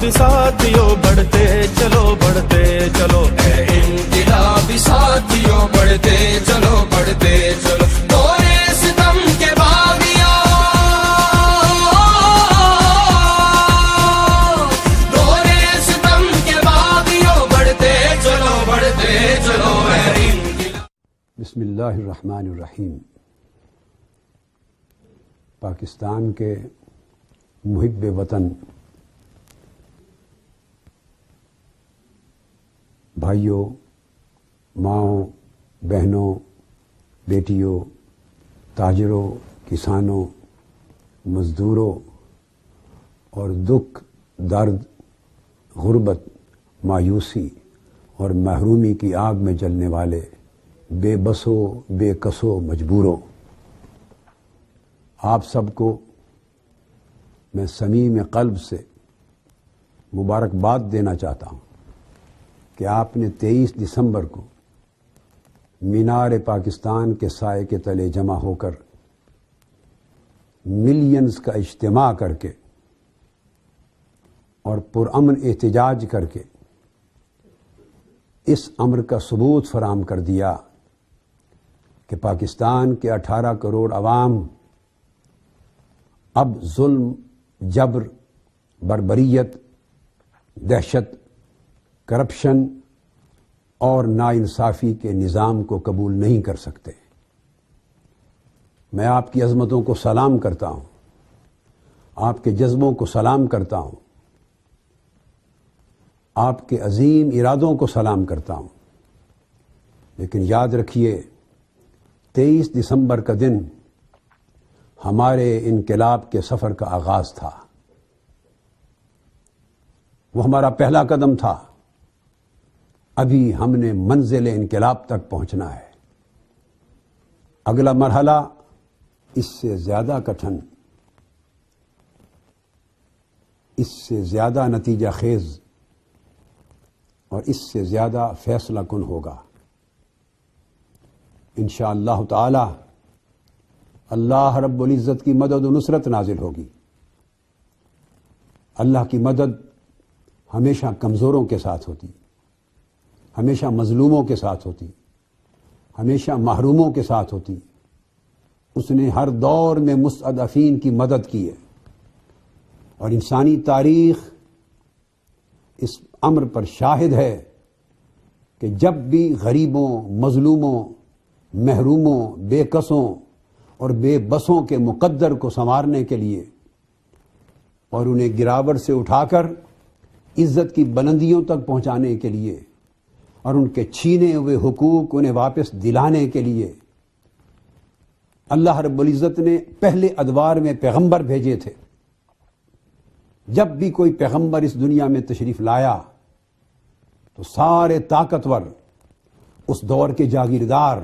انقلابی ساتھیوں بڑھتے چلو بڑھتے چلو، اے انقلابی ساتھیوں بڑھتے چلو بڑھتے چلو، دورے ستم کے باغیوں، دورے ستم کے باغیوں بڑھتے چلو بڑھتے چلو، اے انقلاب۔ بسم اللہ الرحمن الرحیم۔ پاکستان کے محب وطن بھائیوں، ماؤں، بہنوں، بیٹیوں، تاجروں، کسانوں، مزدوروں اور دکھ، درد، غربت، مایوسی اور محرومی کی آگ میں جلنے والے بے بسوں، بے کسوں، مجبوروں، آپ سب کو میں صمیم قلب سے مبارکباد دینا چاہتا ہوں کہ آپ نے 23 دسمبر کو مینار پاکستان کے سائے کے تلے جمع ہو کر ملینز کا اجتماع کر کے اور پرامن احتجاج کر کے اس امر کا ثبوت فراہم کر دیا کہ پاکستان کے 18 کروڑ عوام اب ظلم، جبر، بربریت، دہشت، کرپشن اور ناانصافی کے نظام کو قبول نہیں کر سکتے۔ میں آپ کی عظمتوں کو سلام کرتا ہوں، آپ کے جذبوں کو سلام کرتا ہوں، آپ کے عظیم ارادوں کو سلام کرتا ہوں، لیکن یاد رکھیے 23 دسمبر کا دن ہمارے انقلاب کے سفر کا آغاز تھا، وہ ہمارا پہلا قدم تھا۔ ابھی ہم نے منزل انقلاب تک پہنچنا ہے۔ اگلا مرحلہ اس سے زیادہ کٹھن، اس سے زیادہ نتیجہ خیز اور اس سے زیادہ فیصلہ کن ہوگا۔ انشاءاللہ تعالی اللہ رب العزت کی مدد و نصرت نازل ہوگی۔ اللہ کی مدد ہمیشہ کمزوروں کے ساتھ ہوتی، ہمیشہ مظلوموں کے ساتھ ہوتی، ہمیشہ محروموں کے ساتھ ہوتی۔ اس نے ہر دور میں مستضعفین کی مدد کی ہے، اور انسانی تاریخ اس امر پر شاہد ہے کہ جب بھی غریبوں، مظلوموں، محروموں، بے کسوں اور بے بسوں کے مقدر کو سنوارنے کے لیے اور انہیں گراوٹ سے اٹھا کر عزت کی بلندیوں تک پہنچانے کے لیے اور ان کے چھینے ہوئے حقوق انہیں واپس دلانے کے لیے اللہ رب العزت نے پہلے ادوار میں پیغمبر بھیجے تھے۔ جب بھی کوئی پیغمبر اس دنیا میں تشریف لایا تو سارے طاقتور، اس دور کے جاگیردار،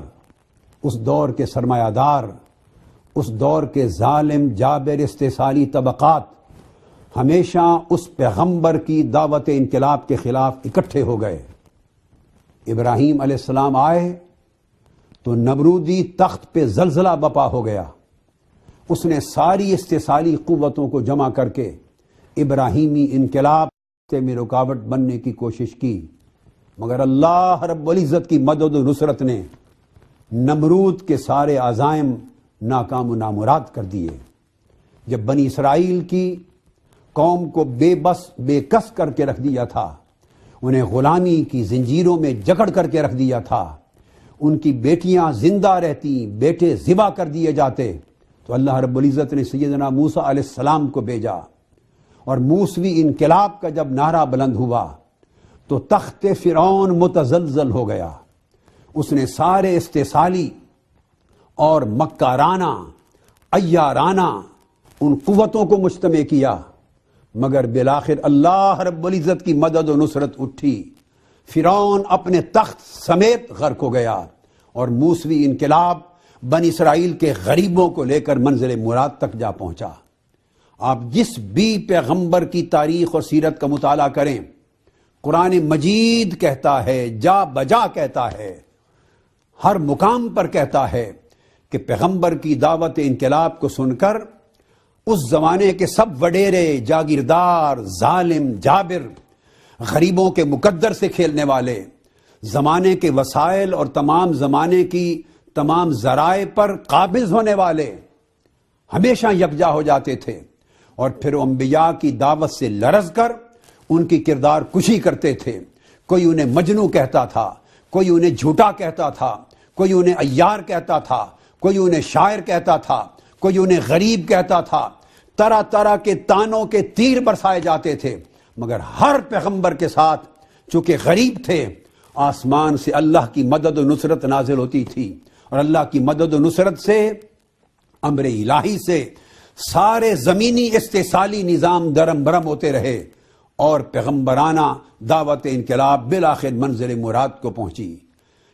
اس دور کے سرمایہ دار، اس دور کے ظالم جابر استحصالی طبقات ہمیشہ اس پیغمبر کی دعوت انقلاب کے خلاف اکٹھے ہو گئے۔ ابراہیم علیہ السلام آئے تو نمرودی تخت پہ زلزلہ بپا ہو گیا۔ اس نے ساری استحصالی قوتوں کو جمع کر کے ابراہیمی انقلاب میں رکاوٹ بننے کی کوشش کی، مگر اللہ رب العزت کی مدد و نصرت نے نمرود کے سارے عزائم ناکام و نامراد کر دیے۔ جب بنی اسرائیل کی قوم کو بے بس، بے کس کر کے رکھ دیا تھا، انہیں غلامی کی زنجیروں میں جکڑ کر کے رکھ دیا تھا، ان کی بیٹیاں زندہ رہتی، بیٹے ذبح کر دیے جاتے، تو اللہ رب العزت نے سیدنا موسیٰ علیہ السلام کو بھیجا، اور موسوی انقلاب کا جب نعرہ بلند ہوا تو تخت فرعون متزلزل ہو گیا۔ اس نے سارے استحصالی اور مکارانہ، عیارانہ ان قوتوں کو مجتمع کیا، مگر بالآخر اللہ رب العزت کی مدد و نصرت اٹھی، فرعون اپنے تخت سمیت غرق ہو گیا، اور موسوی انقلاب بنی اسرائیل کے غریبوں کو لے کر منزل مراد تک جا پہنچا۔ آپ جس بھی پیغمبر کی تاریخ اور سیرت کا مطالعہ کریں، قرآن مجید کہتا ہے، جا بجا کہتا ہے، ہر مقام پر کہتا ہے کہ پیغمبر کی دعوت انقلاب کو سن کر اس زمانے کے سب وڈیرے، جاگیردار، ظالم، جابر، غریبوں کے مقدر سے کھیلنے والے، زمانے کے وسائل اور تمام زمانے کی تمام ذرائع پر قابض ہونے والے ہمیشہ یکجا ہو جاتے تھے، اور پھر انبیاء کی دعوت سے لرز کر ان کی کردار کشی کرتے تھے۔ کوئی انہیں مجنو کہتا تھا، کوئی انہیں جھوٹا کہتا تھا، کوئی انہیں عیار کہتا تھا، کوئی انہیں شاعر کہتا تھا، کوئی انہیں غریب کہتا تھا، طرح طرح کے طعنوں کے تیر برسائے جاتے تھے، مگر ہر پیغمبر کے ساتھ چونکہ غریب تھے، آسمان سے اللہ کی مدد و نصرت نازل ہوتی تھی، اور اللہ کی مدد و نصرت سے، امر الہی سے سارے زمینی استحصالی نظام درم برم ہوتے رہے، اور پیغمبرانہ دعوت انقلاب بالآخر منزل مراد کو پہنچی۔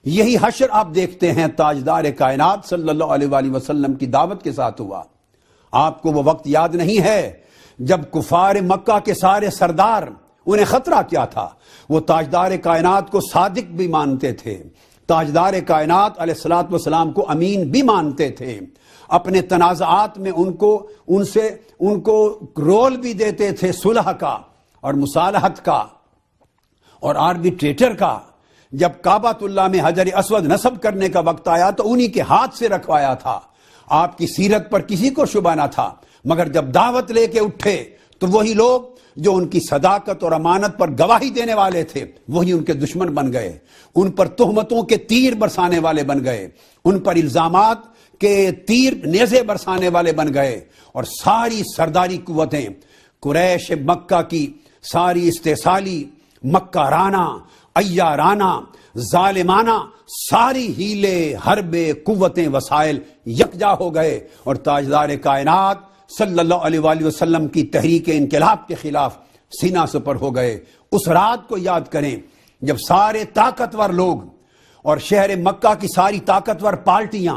یہی حشر آپ دیکھتے ہیں تاجدار کائنات صلی اللہ علیہ وآلہ وسلم کی دعوت کے ساتھ ہوا۔ آپ کو وہ وقت یاد نہیں ہے جب کفار مکہ کے سارے سردار، انہیں خطرہ کیا تھا؟ وہ تاجدار کائنات کو صادق بھی مانتے تھے، تاجدار کائنات علیہ الصلوۃ والسلام کو امین بھی مانتے تھے، اپنے تنازعات میں ان کو رول بھی دیتے تھے صلح کا اور مصالحت کا اور آربیٹریٹر کا۔ جب کعبۃ اللہ میں حجر اسود نصب کرنے کا وقت آیا تو انہی کے ہاتھ سے رکھوایا تھا۔ آپ کی سیرت پر کسی کو شبہ نہ تھا، مگر جب دعوت لے کے اٹھے تو وہی لوگ جو ان کی صداقت اور امانت پر گواہی دینے والے تھے وہی ان کے دشمن بن گئے، ان پر تہمتوں کے تیر برسانے والے بن گئے، ان پر الزامات کے تیر نیزے برسانے والے بن گئے، اور ساری سرداری قوتیں، قریش مکہ کی ساری استحصالی، مکہ رانہ، عیارانہ، ظالمانہ، ساری ہیلے، حربے، قوتیں، وسائل یکجا ہو گئے، اور تاجدار کائنات صلی اللہ علیہ وآلہ وسلم کی تحریک انقلاب کے خلاف سینہ سپر ہو گئے۔ اس رات کو یاد کریں جب سارے طاقتور لوگ اور شہر مکہ کی ساری طاقتور پارٹیاں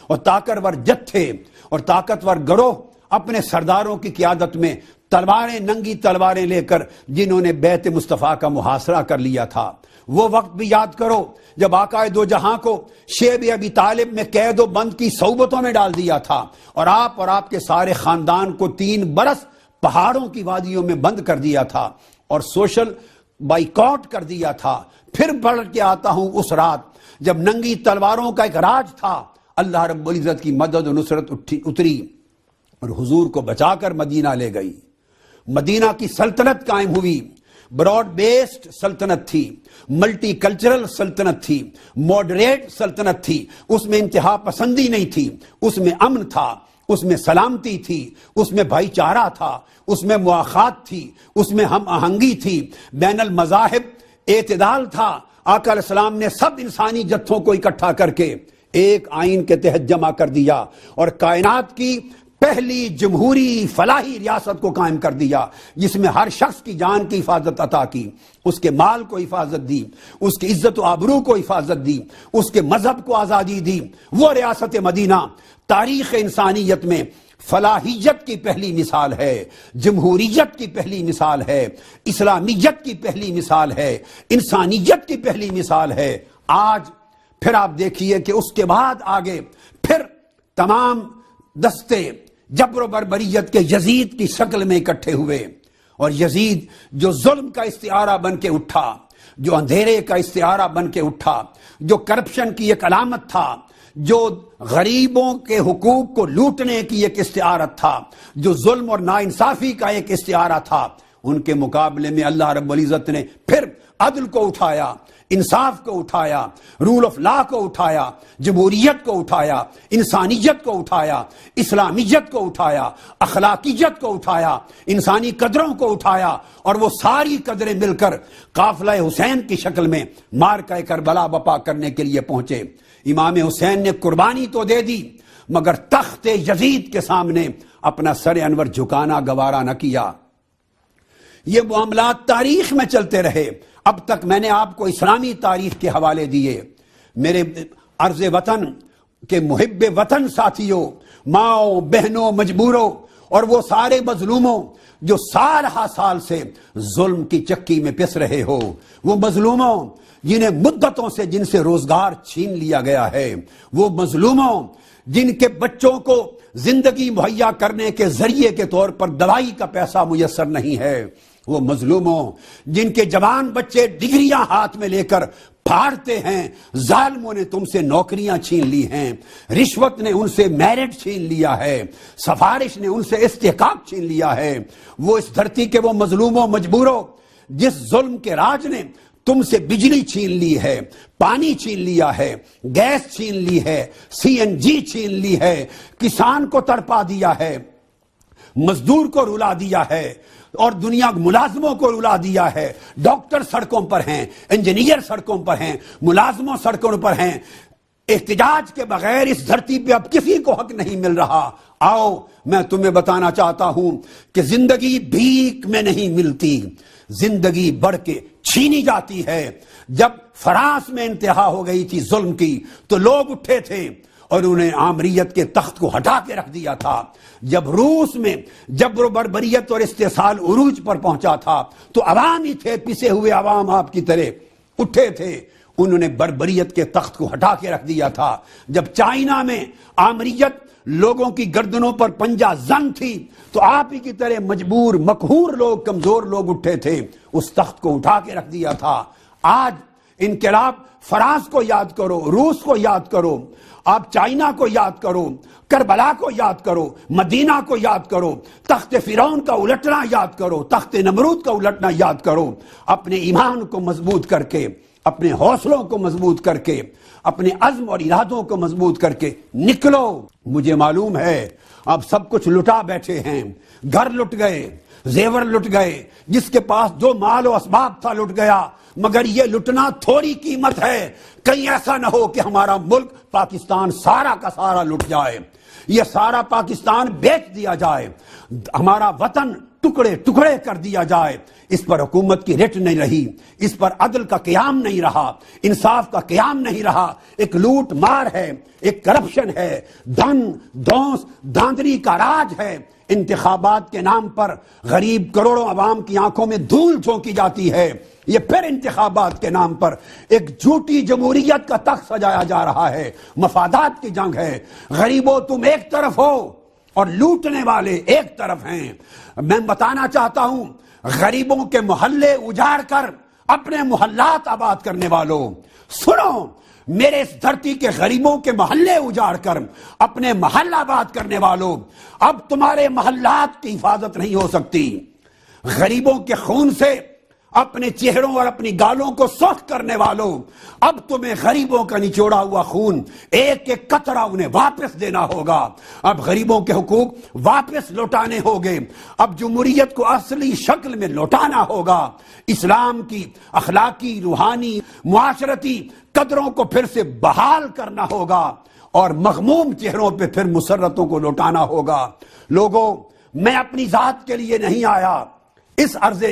اور طاقتور جتھے اور طاقتور گروہ اپنے سرداروں کی قیادت میں تلواریں، ننگی تلواریں لے کر جنہوں نے بیت مصطفیٰ کا محاصرہ کر لیا تھا، وہ وقت بھی یاد کرو جب آقا دو جہاں کو شیب ابی طالب میں قید و بند کی صوبتوں میں ڈال دیا تھا، اور آپ کے سارے خاندان کو 3 برس پہاڑوں کی وادیوں میں بند کر دیا تھا اور سوشل بائیکاٹ کر دیا تھا۔ پھر بڑھ کے آتا ہوں اس رات جب ننگی تلواروں کا ایک راج تھا، اللہ رب العزت کی مدد و نصرت اتری اور حضور کو بچا کر مدینہ لے گئی۔ مدینہ کی سلطنت قائم ہوئی، براڈ بیسڈ سلطنت تھی، ملٹی کلچرل سلطنت تھی، ماڈریٹ سلطنت تھی، اس میں انتہا پسندی نہیں تھی، اس میں امن تھا، اس میں سلامتی تھی، اس میں بھائی چارہ تھا، اس میں مواخات تھی، اس میں ہم آہنگی تھی، بین المذاہب اعتدال تھا۔ آقا علیہ السلام نے سب انسانی جتھوں کو اکٹھا کر کے ایک آئین کے تحت جمع کر دیا اور کائنات کی پہلی جمہوری فلاحی ریاست کو قائم کر دیا، جس میں ہر شخص کی جان کی حفاظت عطا کی، اس کے مال کو حفاظت دی، اس کی عزت و آبرو کو حفاظت دی، اس کے مذہب کو آزادی دی۔ وہ ریاست مدینہ تاریخ انسانیت میں فلاحیت کی پہلی مثال ہے، جمہوریت کی پہلی مثال ہے، اسلامیت کی پہلی مثال ہے، انسانیت کی پہلی مثال ہے۔ آج پھر آپ دیکھیے کہ اس کے بعد آگے پھر تمام دستے جبر و بربریت کے یزید کی شکل میں اکٹھے ہوئے، اور یزید جو ظلم کا استعارہ بن کے اٹھا، جو اندھیرے کا استعارہ بن کے اٹھا، جو کرپشن کی ایک علامت تھا، جو غریبوں کے حقوق کو لوٹنے کی ایک استعارت تھا، جو ظلم اور ناانصافی کا ایک استعارہ تھا، ان کے مقابلے میں اللہ رب العزت نے پھر عدل کو اٹھایا، انصاف کو اٹھایا، رول آف لا کو اٹھایا، جمہوریت کو اٹھایا، انسانیت کو اٹھایا، اسلامیت کو اٹھایا، اخلاقیت کو اٹھایا، انسانی قدروں کو اٹھایا، اور وہ ساری قدریں مل کر قافلہ حسین کی شکل میں معرکہ کربلا بپا کرنے کے لیے پہنچے۔ امام حسین نے قربانی تو دے دی، مگر تخت یزید کے سامنے اپنا سر انور جھکانا گوارا نہ کیا۔ یہ معاملات تاریخ میں چلتے رہے۔ اب تک میں نے آپ کو اسلامی تاریخ کے حوالے دیے۔ میرے عرض وطن کے محب وطن ساتھیوں، ماؤں، بہنوں، مجبوروں، اور وہ سارے مظلوموں جو سال ہا سال سے ظلم کی چکی میں پس رہے ہو، وہ مظلوموں جنہیں مدتوں سے جن سے روزگار چھین لیا گیا ہے، وہ مظلوموں جن کے بچوں کو زندگی مہیا کرنے کے ذریعے کے طور پر دوائی کا پیسہ میسر نہیں ہے، وہ مظلوموں جن کے جوان بچے ڈگریاں ہاتھ میں لے کر پھاڑتے ہیں، ظالموں نے تم سے نوکریاں چھین لی ہیں، رشوت نے ان سے میرٹ چھین لیا ہے، سفارش نے ان سے استحقاق چھین لیا ہے، وہ اس دھرتی کے وہ مظلوموں مجبوروں جس ظلم کے راج نے تم سے بجلی چھین لی ہے، پانی چھین لیا ہے، گیس چھین لی ہے، CNG چھین لی ہے، کسان کو تڑپا دیا ہے، مزدور کو رلا دیا ہے، اور دنیا ملازموں کو رلا دیا ہے، ڈاکٹر سڑکوں پر ہیں، انجینئر سڑکوں پر ہیں، ملازموں سڑکوں پر ہیں، احتجاج کے بغیر اس دھرتی پہ اب کسی کو حق نہیں مل رہا۔ آؤ میں تمہیں بتانا چاہتا ہوں کہ زندگی بھیک میں نہیں ملتی، زندگی بڑھ کے چھینی جاتی ہے۔ جب فرانس میں انتہا ہو گئی تھی ظلم کی تو لوگ اٹھے تھے اور انہیں آمریت کے تخت کو ہٹا کے رکھ دیا تھا۔ جب روس میں جبر و بربریت اور استحصال عروج پر پہنچا تھا تو عوام ہی تھے، پسے ہوئے عوام آپ کی طرح اٹھے تھے، انہوں نے بربریت کے تخت کو ہٹا کے رکھ دیا تھا۔ جب چائنا میں آمریت لوگوں کی گردنوں پر پنجہ زن تھی تو آپ ہی کی طرح مجبور مقہور لوگ، کمزور لوگ اٹھے تھے، اس تخت کو اٹھا کے رکھ دیا تھا۔ آج انقلاب فرانس کو یاد کرو، روس کو یاد کرو، آپ چائنا کو یاد کرو، کربلا کو یاد کرو، مدینہ کو یاد کرو، تخت فرعون کا الٹنا یاد کرو، تخت نمرود کا الٹنا یاد کرو، اپنے ایمان کو مضبوط کر کے، اپنے حوصلوں کو مضبوط کر کے، اپنے عزم اور ارادوں کو مضبوط کر کے نکلو۔ مجھے معلوم ہے اب سب کچھ لٹا بیٹھے ہیں، گھر لٹ گئے، زیور لٹ گئے، جس کے پاس جو مال و اسباب تھا لٹ گیا، مگر یہ لٹنا تھوڑی قیمت ہے، کہیں ایسا نہ ہو کہ ہمارا ملک پاکستان سارا کا سارا لٹ جائے، یہ سارا پاکستان بیچ دیا جائے، ہمارا وطن ٹکڑے ٹکڑے کر دیا جائے۔ اس پر حکومت کی رٹ نہیں رہی، اس پر عدل کا قیام نہیں رہا، انصاف کا قیام نہیں رہا، ایک لوٹ مار ہے، ایک کرپشن ہے، دھن دھونس دھاندلی کا راج ہے۔ انتخابات کے نام پر غریب کروڑوں عوام کی آنکھوں میں دھول جھونکی جاتی ہے، یہ پھر انتخابات کے نام پر ایک جھوٹی جمہوریت کا تخت سجایا جا رہا ہے، مفادات کی جنگ ہے۔ غریبوں تم ایک طرف ہو اور لوٹنے والے ایک طرف ہیں۔ میں بتانا چاہتا ہوں غریبوں کے محلے اجاڑ کر اپنے محلات آباد کرنے والوں، سنو، میرے اس دھرتی کے غریبوں کے محلے اجاڑ کر اپنے محل آباد کرنے والوں، اب تمہارے محلات کی حفاظت نہیں ہو سکتی۔ غریبوں کے خون سے اپنے چہروں اور اپنی گالوں کو سرخ کرنے والوں، اب تمہیں غریبوں کا نچوڑا ہوا خون ایک ایک قطرہ انہیں واپس دینا ہوگا۔ اب غریبوں کے حقوق واپس لوٹانے ہوگے، اب جمہوریت کو اصلی شکل میں لوٹانا ہوگا، اسلام کی اخلاقی، روحانی، معاشرتی قدروں کو پھر سے بحال کرنا ہوگا، اور مغموم چہروں پہ پھر مسرتوں کو لوٹانا ہوگا۔ لوگوں، میں اپنی ذات کے لیے نہیں آیا، اس عرض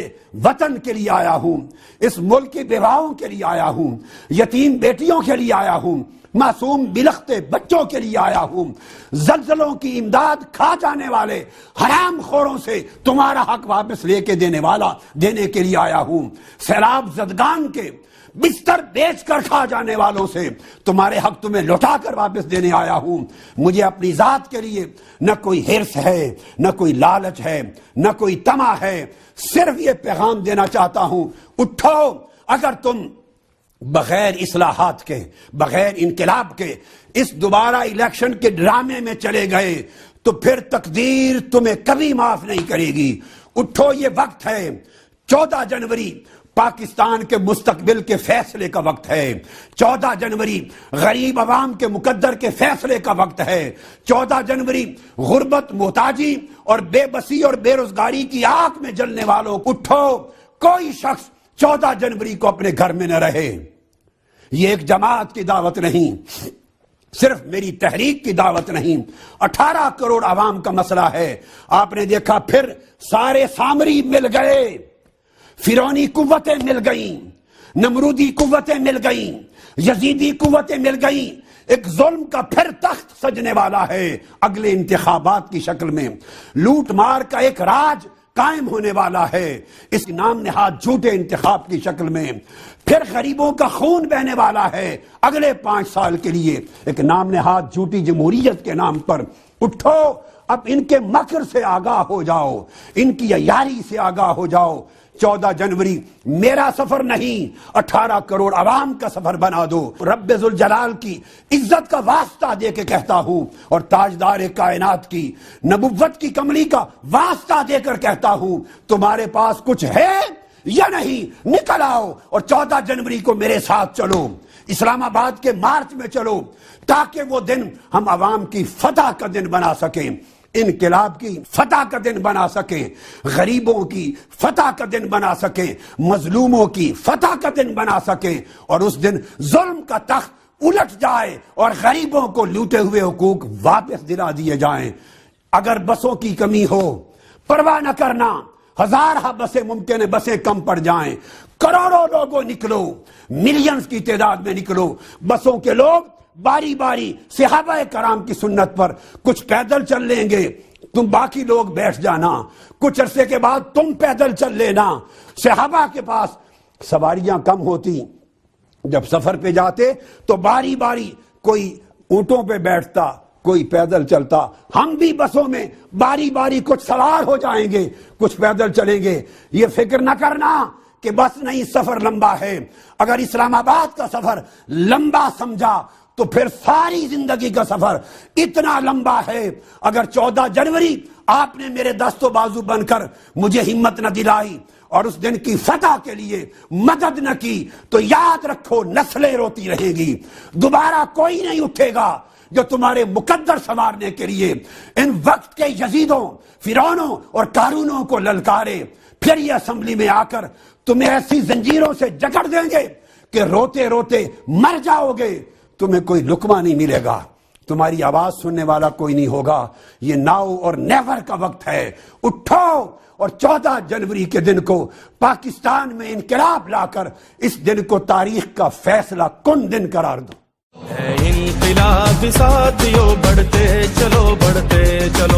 وطن کے لیے آیا ہوں، اس ملک کی بیواؤں کے لیے آیا ہوں، یتیم بیٹیوں کے لیے آیا ہوں، معصوم بلختے بچوں کے لیے آیا ہوں، زلزلوں کی امداد کھا جانے والے حرام خوروں سے تمہارا حق واپس لے کے دینے کے لیے آیا ہوں، سیلاب زدگان کے بستر بیچ کر کھا جانے والوں سے تمہارے حق تمہیں لوٹا کر واپس دینے آیا ہوں۔ مجھے اپنی ذات کے لیے نہ کوئی حرص ہے، نہ کوئی لالچ ہے، نہ کوئی طمع ہے، صرف یہ پیغام دینا چاہتا ہوں، اٹھو۔ اگر تم بغیر اصلاحات کے، بغیر انقلاب کے اس دوبارہ الیکشن کے ڈرامے میں چلے گئے تو پھر تقدیر تمہیں کبھی معاف نہیں کرے گی۔ اٹھو، یہ وقت ہے۔ 14 جنوری پاکستان کے مستقبل کے فیصلے کا وقت ہے۔ 14 جنوری غریب عوام کے مقدر کے فیصلے کا وقت ہے۔ 14 جنوری غربت، محتاجی اور بے بسی اور بے روزگاری کی آگ میں جلنے والوں، اٹھو۔ کوئی شخص 14 جنوری کو اپنے گھر میں نہ رہے۔ یہ ایک جماعت کی دعوت نہیں، صرف میری تحریک کی دعوت نہیں، 18 کروڑ عوام کا مسئلہ ہے۔ آپ نے دیکھا پھر سارے سامری مل گئے، فرعونی قوتیں مل گئیں، نمرودی قوتیں مل گئیں، یزیدی قوتیں مل گئیں، ایک ظلم کا پھر تخت سجنے والا ہے اگلے انتخابات کی شکل میں، لوٹ مار کا ایک راج قائم ہونے والا ہے اس نام نہاد جھوٹے انتخاب کی شکل میں، پھر غریبوں کا خون بہنے والا ہے اگلے 5 سال کے لیے ایک نام نہاد جھوٹی جمہوریت کے نام پر۔ اٹھو، اب ان کے مکر سے آگاہ ہو جاؤ، ان کی عیاری سے آگاہ ہو جاؤ۔ 14 جنوری میرا سفر نہیں، 18 کروڑ عوام کا سفر بنا دو۔ رب ذوالجلال کی عزت کا واسطہ دے کے کہتا ہوں، اور تاجدار کائنات کی نبوت کی کملی کا واسطہ دے کر کہتا ہوں، تمہارے پاس کچھ ہے یا نہیں؟ نکل آؤ اور 14 جنوری کو میرے ساتھ چلو، اسلام آباد کے مارچ میں چلو، تاکہ وہ دن ہم عوام کی فتح کا دن بنا سکیں، انقلاب کی فتح کا دن بنا سکیں، غریبوں کی فتح کا دن بنا سکیں، مظلوموں کی فتح کا دن بنا سکیں، اور اس دن ظلم کا تخت الٹ جائے اور غریبوں کو لوٹے ہوئے حقوق واپس دلا دیے جائیں۔ اگر بسوں کی کمی ہو پرواہ نہ کرنا، 1000 بسیں ممکن ہے بسیں کم پڑ جائیں، کروڑوں لوگوں نکلو، ملینز کی تعداد میں نکلو، بسوں کے لوگ باری باری صحابہ کرام کی سنت پر کچھ پیدل چل لیں گے، تم باقی لوگ بیٹھ جانا، کچھ عرصے کے بعد تم پیدل چل لینا۔ صحابہ کے پاس سواریاں کم ہوتی، جب سفر پہ جاتے تو باری باری کوئی اونٹوں پہ بیٹھتا، کوئی پیدل چلتا، ہم بھی بسوں میں باری باری کچھ سوار ہو جائیں گے، کچھ پیدل چلیں گے۔ یہ فکر نہ کرنا کہ بس نہیں، سفر لمبا ہے۔ اگر اسلام آباد کا سفر لمبا سمجھا تو پھر ساری زندگی کا سفر اتنا لمبا ہے۔ اگر 14 جنوری آپ نے میرے دست و بازو بن کر مجھے ہمت نہ دلائی اور اس دن کی فتح کے لیے مدد نہ کی تو یاد رکھو نسلیں روتی رہیں گی، دوبارہ کوئی نہیں اٹھے گا جو تمہارے مقدر سنوارنے کے لیے ان وقت کے یزیدوں، فرعونوں اور قارونوں کو للکارے، پھر یہ اسمبلی میں آ کر تمہیں ایسی زنجیروں سے جکڑ دیں گے کہ روتے روتے مر جاؤ گے، تمہیں کوئی لقمہ نہیں ملے گا، تمہاری آواز سننے والا کوئی نہیں ہوگا۔ یہ ناؤ اور نیور کا وقت ہے، اٹھو اور 14 جنوری کے دن کو پاکستان میں انقلاب لا کر اس دن کو تاریخ کا فیصلہ کن دن قرار دو۔ ہے انقلاب ساتھیوں، بڑھتے چلو بڑھتے چلو۔